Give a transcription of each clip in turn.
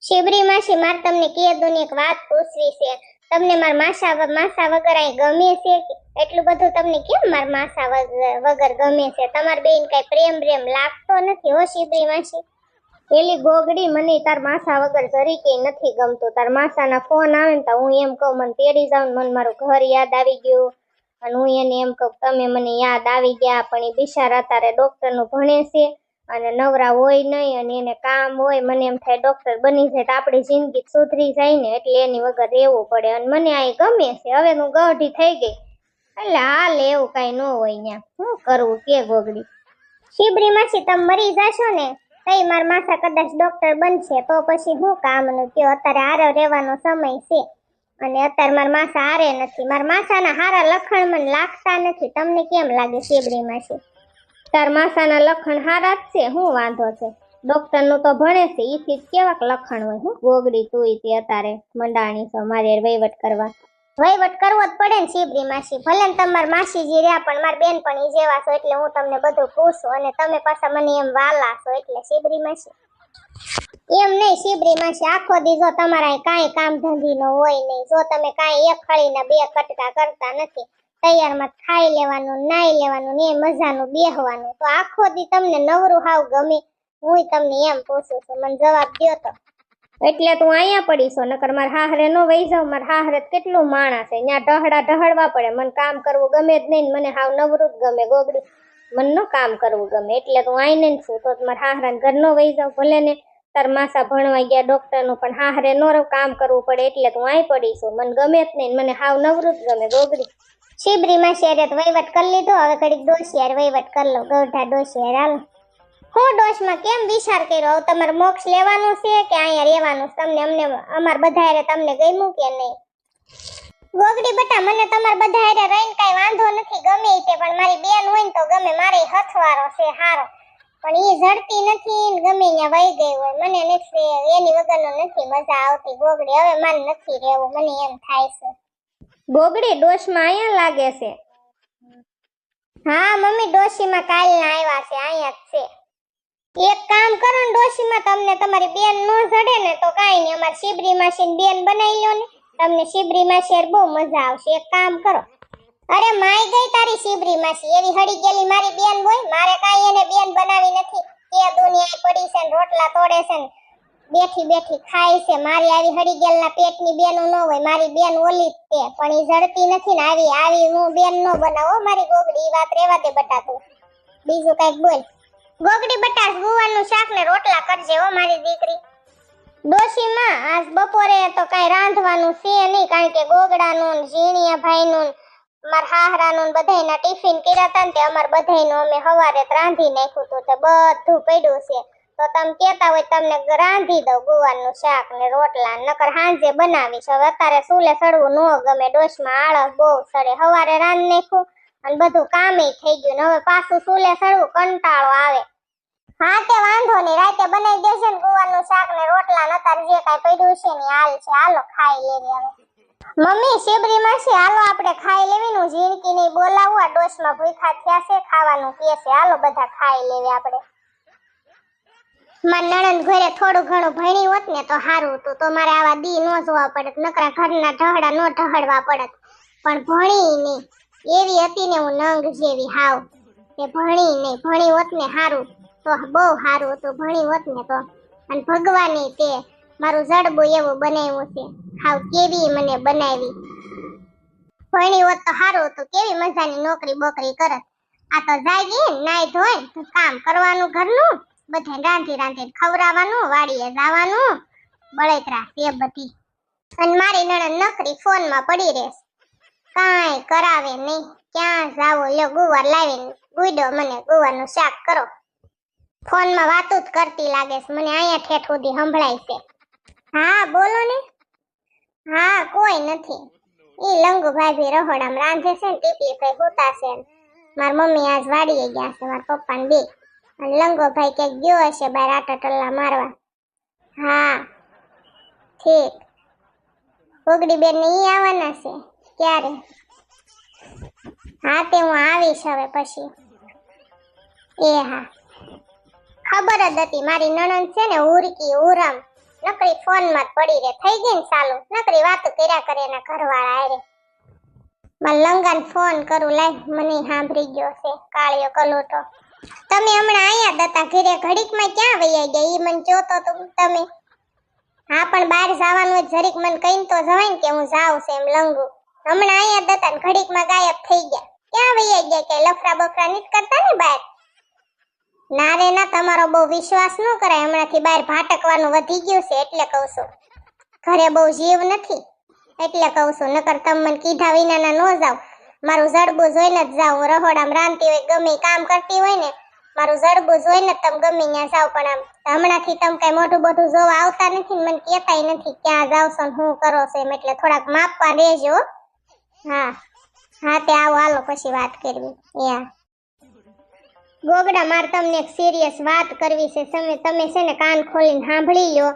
શિબરી માસી મારે તમને કીધું એક વાત પૂછવી છે. તમને માર માસા વગર અહીં ગમે છે? એટલું બધું તમને કેમ માર માસા વગર ગમે છે? તમાર બેન કઈ પ્રેમ લાગતો નથી હો શિબરી માસી. પેલી ગોગડી, મને તાર માસા વગર જરીકે નથી ગમતું. તાર માસાના ફોન આવે ને તો હું એમ કહું મને તેડી જાવ, મને મારું ઘર યાદ આવી ગયું. અને હું એને એમ કહું તમે મને યાદ આવી ગયા. પણ એ બિચારા તારે ડોક્ટરનું ભણે છે અને નવરા હોય નહીં, અને એને કામ હોય. મને એમ થાય ડોક્ટર બની જાય તો આપણી જિંદગી સુધરી જાય ને, એટલે એની વગર રહેવું પડે. અને મને આ ગમે છે. હવે હું ગઢી થઈ ગઈ એટલે હાલ, એવું કઈ ન હોય ત્યાં. શું કરવું કે ગોગડી? શિબરી માસી તમે મરી જાશો ને તઈ માર માસા કદાચ ડોક્ટર બનશે તો પછી શું કામનું કયો? અત્યારે હારે રહેવાનો સમય છે અને અત્યારે માર માસા હારે નથી. માર માસાના હારા લખણ મને લાગતા નથી. તમને કેમ લાગે શિબરી માસી? તાર માસાના લખણ હારા જ છે, શું વાંધો છે? ડોક્ટર નું તો ભણે છે, ઈથી કેવાક લખણ હોય? હું ગોગડી તુંય તે અત્યારે મંડાણી છો મારે વહીવટ કરવા. વહીવટ કરવો જ પડે ને શિબરી માસી. ભલે ને તમાર માસીજી રહ્યા પણ માર બેનપણી જેવા છો એટલે હું તમને બધું પૂછું. અને તમે પાછા મને એમ વાલા છો એટલે શિબરી માસી. એમ નહીં શિબરી માસી, આખો દી જો તમારા કાંઈ કામ ધંધી નો હોય નહીં, જો તમે કાંઈ એક ખળીના બે કટકા કરતા નથી, તૈયારમાં ખાઈ લેવાનું, નાઈ લેવાનું ને મજાનું બેહવાનું, તો આખો દી તમને નવરું હાવ ગમે? હું તમને એમ પૂછું છું, મને જવાબ દ્યો તો. એટલે તું અહીંયા પડીશો, નકર માર હાહરે નો વહી જાવ. માર હાહરે કેટલું માણસ છે, ત્યાં ઢહળવા પડે. મને કામ કરવું ગમે જ નહીં, મને હાવ નવરું જ ગમે ગોગડી. મને નો કામ કરવું ગમે એટલે તું આઈને ને શું તો માર હાહરાને ઘર નો વહી જાવ. ભલે ને તાર માસા ભણવા ગયા ડોક્ટર નું, પણ હાહરે નો કામ કરવું પડે એટલે તું આઈ પડીશું. મને ગમે જ નહીં, મને હાવ નવરું જ ગમે ગોગડી. શિબરી માસી અરે તો વહીવટ કરી લીધો, હવે ઘડીક ડોશી યાર વહીવટ કરી લો. ગૌઢા ડોશી યાર હાલો. હું ડોશમાં કેમ વિચાર કર્યો? હવે તમારે મોક્ષ લેવાનું છે કે અહીંયા રહેવાનું? તમને અમને અમાર બધા હારે તમને ગમ્યું કે નહીં? ગોગડી બટા, મને તમાર બધા હારે રહીને કઈ વાંધો નથી, ગમે તે. પણ મારી બેન હોય ને તો ગમે, મારે હથવારો છે હારો. પણ ઈ જડતી નથી ને ગમે ત્યાં વહી ગઈ હોય. મને નથી, એની વગરનો નથી મજા આવતી ગોગડી. હવે મારે નથી રહેવું, મને એમ થાય છે. ગોગડી ડોશમાં અહીંયા લાગે છે? હા મમ્મી, ડોશીમાં કાલના આવ્યા છે, અહીંયા જ છે. એક કામ કરો ને ડોશીમાં, તમને તમારી બેન નો જડે ને તો કાઈ નહીં, અમાર શિબરી માસીની બેન બનાવી લો ને. તમને શિબરી માસી યાર બહુ મજા આવશે. એક કામ કરો. અરે માઈ ગઈ તારી શિબરી માસી, એવી હડી ગયેલી મારી બેન હોય? મારે કાઈ એને બેન બનાવી નથી. કે દુનિયા પડી છે ને રોટલા તોડે છે ને બેઠી બેઠી ખાય છે. મારી આવી હડી ગયેલના પેટની બેનો ન હોય. મારી બેન ઓલી જ તે, પણ ઈ જડતી નથી ને. આવી હું બેન નો બનાવો મારી ગોગડી. વાત રેવા દે બટા તું, બીજું કઈક બોલ. ગોગડી બટા, ગુવાનું શાક ને રોટલા કરજે હો મારી દીકરી. ડોશીમાં આજ બપોરે તો કઈ રાંધવાનું છે નહીં, કારણ કે ગોગડાનું, ઝીણિયા ભાઈનું, માર હાહરાનું બધાયના ટિફિન કર્યા હતા ને તે અમાર બધાયનું અમે હવારે રાંધી નાખ્યું હતું, તે બધું પડ્યું છે. તો તમે કેતા હોય તમને રાંધી દઉં ગુવાનું શાક ને રોટલા, નકર હાંજે બનાવીશ. હવે અત્યારે ચૂલે સડવું ન ગમે, ડોશમાં આળસ બહુ સડે. હવારે રાંધી નાખ્યું અને બધું કામે થઈ ગયું ને હવે પાછું ચૂલે સડવું કંટાળો આવે. હા તે વાંધો નહીં, રાતે બનાવી દેશે ને ગુવાનું શાક ને રોટલા. નતાર જે કાઈ પડ્યું છે ને હાલ છે, હાલો ખાઈ લેવી હવે. મમ્મી શિબરી માસી હાલો આપણે ખાઈ લેવી. નું ઝીણકી નહીં બોલાવું, આ ડોશમાં ભૂખા થયા છે, ખાવાનું કે છે. હાલો બધા ખાઈ લેવી આપણે. માર નણંદ ઘરે થોડું ઘણું ભણી હોત ને તો સારું હતું, તો મારે આવા દી ન જોવા પડત, નકરા ઘરના ઢહડા નો ઢહડવા પડત. પણ ભણી નહીં, એવી હતી ને હું નંગ જેવી હાવ. તે ભણી નહીં, ભણી હોત ને સારું તો બહુ સારું હતું, ભણી હોત ને તો. અને ભગવાને તે મારું જડબું એવું બનાવ્યું છે, હાવ કેવી મને બનાવી. ભણી હોત તો સારું હતું, કેવી મજાની નોકરી બોકરી કરત. આ તો જાગી નાઈ ધોઈ કામ કરવાનું ઘરનું, બધે રાંધી ખવડાવવાનું, વાડીએ જવાનું, બળતરા તે બધી. અને મારી નણંદ નકરી ફોનમાં પડી રહેશે, કાંઈ કરાવે નહીં. ક્યાં જાવો? લ્યો ગુવાર લાવીને ગુડો મને ગુવારનું શાક કરો. ફોનમાં વાતો જ કરતી લાગે છે, મને અહીંયા ઠેઠ સુધી સંભળાય છે. હા બોલો ને. હા કોઈ નથી, ઈ લંગુભાઈ ભી રહોડામાં રાંધે છે ને ટીપી ભાઈ હોતા છે. માર મમ્મી આજ વાડીએ ગયા છે, માર પપ્પા ને બે. અને લંગોભાઈ ક્યાંક ગયો હશે બાર આટા ટલ્લા મારવા. હા ઠીક. ગોગડી બેન ને ઈ આવવાના છે? ક્યારે? હા તે હું આવીશ હવે પછી. એ હા, ખબર જ હતી મારી નણંદ છે ને ઉરકી ઉરમ, નકરી ફોન માં જ પડી રે. થઈ ગઈ ને ચાલુ, નકરી વાતો કર્યા કરે એના ઘરવાળા આરે. માર લંગાને ફોન કરું, લાય મને સાંભળી ગયો છે કાળિયો કલોટો. તમે હમણાં આયા દતા ઘરે, ઘડીકમાં ક્યાં વૈયા ગયા ઈ મને જોતો તો તમે. હા પણ બહાર જવાનું હોય જરીક મને કહીને તો જવાય ને કે હું જાઉં છે એમ લંગુ. હમણાં આયા દતા ને ઘડીકમાં ગાયબ થઈ ગયા. ક્યાં વૈયા ગયા? કે લફરા બફરા નથી કરતા ને બહાર? ના રે ના, તમારો બહુ વિશ્વાસ ન કરાય. હમણાંથી બહાર ભાટકવાનું વધી ગયું છે એટલે કહું છું. ઘરે બહુ જીવ નથી એટલે કહું છું, નકર તમે મને કીધા વિનાના ન જાવ. મારું જડબું જોઈને જ જાવ. રહોડામાં રાંધતી હોય ગમે કામ કરતી હોય ને, મારું જડબું જોઈને તમે ગમે ત્યાં જાવ. પણ આમ હમણાંથી તમે કઈ મોટું મોટું જોવા આવતા નથી ને મને કહેતાય નથી ક્યાં જાવ છો ને શું કરો છો એમ. એટલે થોડાક માપવા રહેજો. હા હા તે આવો, હાલો પછી વાત કરવી. યા ગોગડા, મારે તમને એક સિરિયસ વાત કરવી છે. તમે છે ને કાન ખોલીને સાંભળી લો.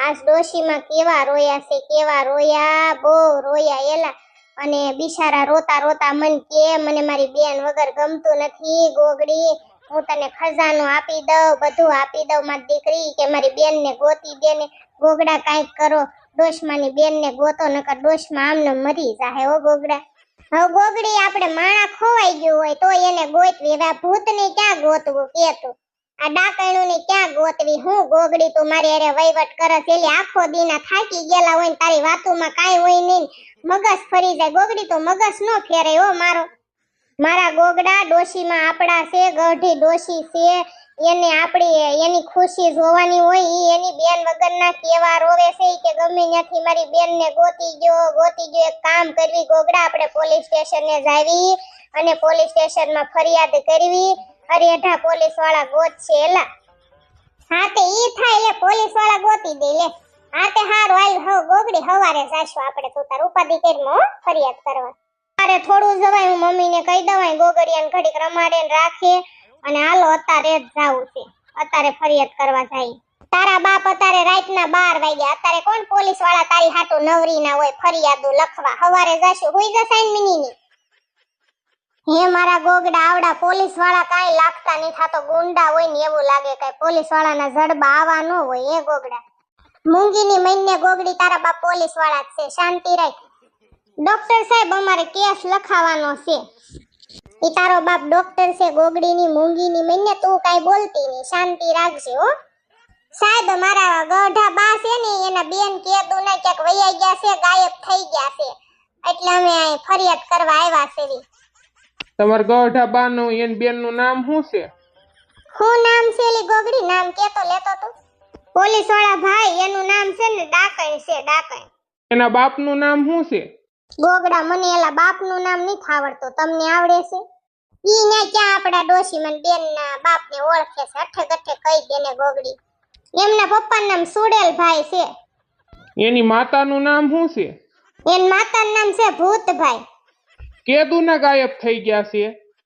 આજ ડોશીમાં કેવા રોયા છે, કેવા રોયા, બહુ રોયા એલા. અને બિચારા રોતા રોતા મન કે મને મારી બેન વગર ગમતું નથી ગોગડી, હું તને ખજાનો આપી દઉં, બધું આપી દઉં મારી દીકરી, કે મારી બેનને ગોતી દેને. ગોગડા કાંઈક કરો, ડોશમાની બેનને ગોતો, નકર ડોશમાં આમને મરી જાહે હો ગોગડા. હવે ગોગડી આપણે માણા ખોવાઈ ગયું હોય તો એને ગોતવી, હવે ભૂતને ક્યાં ગોતવું કે તું? આ ડાકણુને ક્યાં ગોતવી? હું ગોગડી તું મારી અરે વહીવટ કરસ, એલી આખો દીના થાકી ગયેલા હોય ને તારી વાતોમાં કાંઈ હોય નહીં, મગજ ફરી જાય. ગોગડી તો મગજ નો ફેરાય હો મારો. મારા ગોગડા, ડોશીમાં આપડા છે, ગઢી ડોશી છે, એને આપણી એની ખુશી જોવાની હોય. ઈ એની બેન વગરના કેવા રોવે છે કે ગમે ત્યાંથી મારી બેનને ગોતી ગયો. એક કામ કરવી ગોગડા, આપણે પોલીસ સ્ટેશને જાવી અને પોલીસ સ્ટેશનમાં ફરિયાદ કરવી. અરે અઢા પોલીસ વાળા ગોતશે એલા. હા તે ઈ થાય એટલે પોલીસ વાળા ગોતી દે લે. હા તે હારું હાલ, હવ ગોગડી હવારે જાશું આપણે. તું તાર ઉપાધિ કરીમાં હો ફરિયાદ કરવા. અરે થોડું જવાય, હું મમ્મીને કહી દવાય ગોગડિયાને ઘડીક રમાડે ને રાખે. અને હાલો અત્યારે જ જાવું છે, અત્યારે ફરિયાદ કરવા જાય. તારા બાપ અત્યારે રાતના 12 વાગ્યા, અત્યારે કોણ પોલીસ વાળા તારી હાટુ નવરી ના હોય ફરિયાદો લખવા. હવારે જાશું, હુઈ જસાઈ મિનીની. હે મારા ગોગડા, આવડા પોલીસ વાળા કાઈ લાગતા નહીં, થાતો ગુંડા હોય ને એવું લાગે. કઈ પોલીસ વાળાના જડબા આવા ન હોય. હે ગોગડા, મૂંગીની મહિને ગોગડી તારા બાપ પોલીસ વાળા જ છે, શાંતિ રાખ. ડોક્ટર સાહેબ અમારે કેસ લખાવાનો છે. ઈ તારો બાપ ડોક્ટર છે ગોગડીની મૂંગીની મહિને, તું કાઈ બોલતી નહીં, શાંતિ રાખજે હો. સાહેબ મારા ગઢા બા છે ને એના બેન કેદું ને ક્યાંક વૈયા ગયા છે, ગાયબ થઈ ગયા છે, એટલે અમે અહીં ફરિયાદ કરવા આવ્યા છે. તમાર ગઢા બાનું એન બેનનું નામ શું છે? શું નામ છે એલી ગોગડી? નામ કેતો લેતો તું. પોલીસ વાળા ભાઈ એનું નામ છે ને ડાકણ છે, ડાકણ. એના બાપનું નામ શું છે? ગોગડા, મને એલા બાપનું નામ નથી આવડતું, તમને આવડે છે? ઈ ને ક્યાં આપડા ડોશી મને બેનના બાપને ઓળખે છે, અઠે ગઠે કહી દેને ગોગડી. એમના પપ્પાનું નામ સુડેલ ભાઈ છે. એની માતાનું નામ શું છે? એન માતાનું નામ છે ભૂતભાઈ. કેદુના ગાયબ થઈ ગયા છે?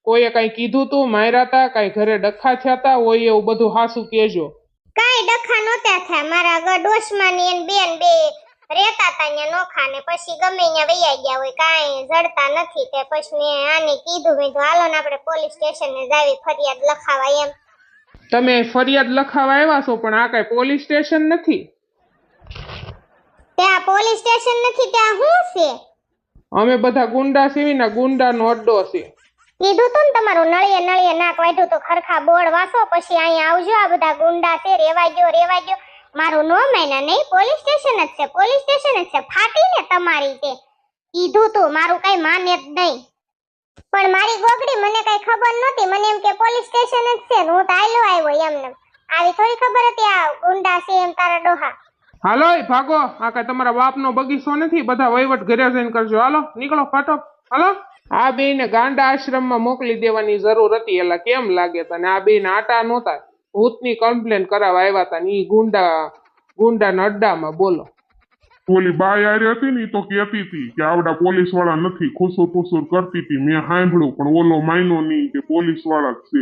કોઈએ કઈ કીધું તું? માર્યા તા? કઈ ઘરે ડખા થયા તા હોય? એવું બધું હાસું કેજો. કાઈ ડખા નહોતા થયા. મારા ડોશમાં ને એન બેન બે રહેતા તા ન્યા નોખા, ને પછી ગમે ન્યા વૈયા ગયા હોય, કાઈ જડતા નથી. તે પછી મેં આને કીધું, મેં હાલો ને આપણે પોલીસ સ્ટેશને જાવી ફરિયાદ લખાવા એમ. તમે ફરિયાદ લખાવા આવ્યા છો, પણ આ કઈ પોલીસ સ્ટેશન નથી. ત્યાં પોલીસ સ્ટેશન નથી, ત્યાં શું છે? અમે બધા ગુંડા સેવીના ગુંડાનો અડ્ડો છે. કીધું તું ને તમારું નળિયે નાક વાઢ્યું તો ખરખા બોર્ડ વાસો, પછી અહીંયા આવજો. આ બધા ગુંડા છે, રેવા ગયો. મારું નો માયના નહીં, પોલીસ સ્ટેશન જ છે, પોલીસ સ્ટેશન જ છે. ફાટી ને તમારી તે કીધું તું, મારું કઈ માને જ નહીં. પણ મારી ગોગડી મને કઈ ખબર નહોતી, મને એમ કે પોલીસ સ્ટેશન જ છે, હું તો આયલો આવ્યો એમને. આવી થોડી ખબર હતી આ ગુંડા છે એમ તારા ડોહા. હાલો ભાગો, આ કઈ તમારા બાપનો બગીચો નથી, બધા વહીવટ ઘરે જઈને કરજો. હાલો નીકળો ફાટો, હાલો. આ બેને ગાંડા આશ્રમમાં મોકલી દેવાની જરૂર હતી. એલા કેમ લાગે તને? આ બેને આટા નહોતા, ભૂતની કમ્પ્લેન કરાવવા આવ્યા હતા ને ઈ ગુંડાના અડ્ડામાં. બોલો. ઓલી બાઈ આરી હતી ને ઈ તો કહેતી હતી કે આવડા પોલીસ વાળા નથી, ખુસુર કરતી હતી. મેં સાંભળ્યું પણ ઓલો માયનો નહીં કે પોલીસ વાળા જ છે.